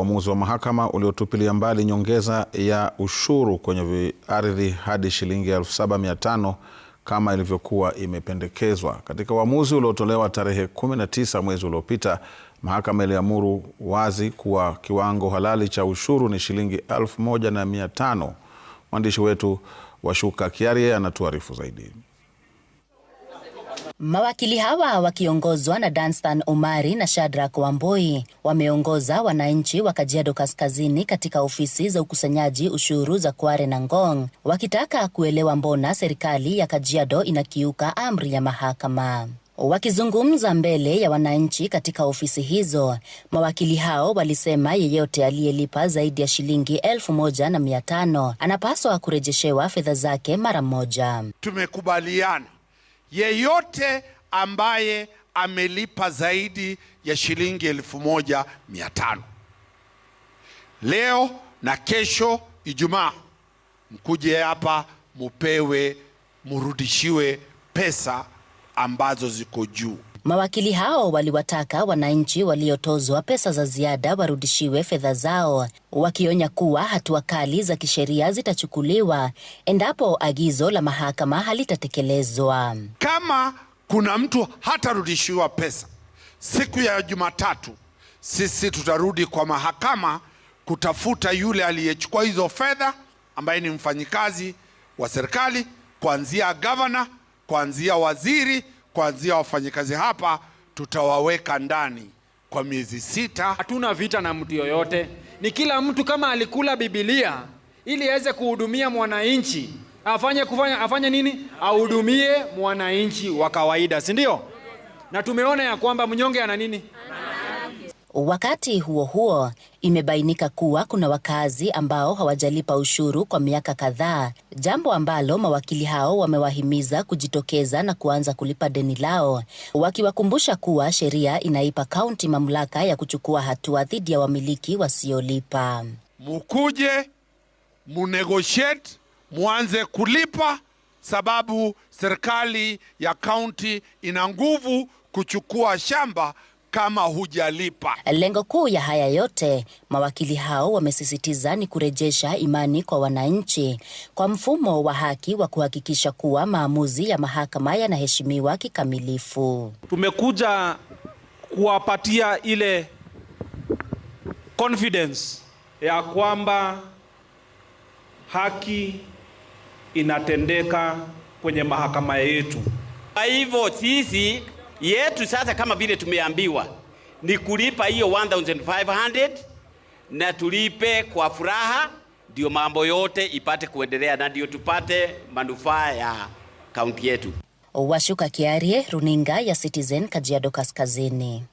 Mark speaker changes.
Speaker 1: uamuzi wa mahakama uliotupilia mbali nyongeza ya ushuru kwenye ardhi hadi shilingi 7,500 kama ilivyokuwa imependekezwa. Katika uamuzi uliotolewa tarehe 19 mwezi uliopita, mahakama iliamuru wazi kuwa kiwango halali cha ushuru ni shilingi 1,500. Mwandishi wetu Washuka Kiarie anatuarifu zaidi.
Speaker 2: Mawakili hawa wakiongozwa na Danstan Omari na Shadrack Wambui wameongoza wananchi wa Kajiado Kaskazini katika ofisi za ukusanyaji ushuru za Kware na Ngong, wakitaka kuelewa mbona serikali ya Kajiado inakiuka amri ya mahakama. Wakizungumza mbele ya wananchi katika ofisi hizo, mawakili hao walisema yeyote aliyelipa zaidi ya shilingi 1,500 anapaswa kurejeshewa fedha zake mara moja.
Speaker 3: Tumekubaliana yeyote ambaye amelipa zaidi ya shilingi 1,500 leo na kesho Ijumaa, mkuje hapa mupewe, murudishiwe pesa ambazo ziko juu.
Speaker 2: Mawakili hao waliwataka wananchi waliotozwa pesa za ziada warudishiwe fedha zao, wakionya kuwa hatua kali za kisheria zitachukuliwa endapo agizo la mahakama halitatekelezwa.
Speaker 3: Kama kuna mtu hatarudishiwa pesa siku ya Jumatatu, sisi tutarudi kwa mahakama kutafuta yule aliyechukua hizo fedha, ambaye ni mfanyikazi wa serikali, kuanzia governor, kuanzia waziri, kuanzia wafanyikazi hapa. Tutawaweka ndani kwa miezi 6.
Speaker 4: Hatuna vita na mtu yoyote, ni kila mtu kama alikula Biblia ili aweze kuhudumia mwananchi, afanye nini? Ahudumie mwananchi wa kawaida, si ndio? Na tumeona ya kwamba mnyonge ana nini?
Speaker 2: Wakati huo huo, imebainika kuwa kuna wakazi ambao hawajalipa ushuru kwa miaka kadhaa, jambo ambalo mawakili hao wamewahimiza kujitokeza na kuanza kulipa deni lao, wakiwakumbusha kuwa sheria inaipa kaunti mamlaka ya kuchukua hatua dhidi ya wamiliki wasiolipa.
Speaker 3: Mukuje, munegotiate, muanze kulipa, sababu serikali ya kaunti ina nguvu kuchukua shamba kama hujalipa.
Speaker 2: Lengo kuu ya haya yote, mawakili hao wamesisitiza, ni kurejesha imani kwa wananchi kwa mfumo wa haki wa kuhakikisha kuwa maamuzi ya mahakama yanaheshimiwa kikamilifu.
Speaker 5: Tumekuja kuwapatia ile confidence ya kwamba haki inatendeka kwenye mahakama yetu.
Speaker 6: Kwa hivyo sisi yetu sasa, kama vile tumeambiwa, ni kulipa hiyo 1,500 na tulipe kwa furaha, ndio mambo yote ipate kuendelea na ndio tupate manufaa ya kaunti yetu.
Speaker 2: Washuka Kiarie, runinga ya Citizen, Kajiado Kaskazini.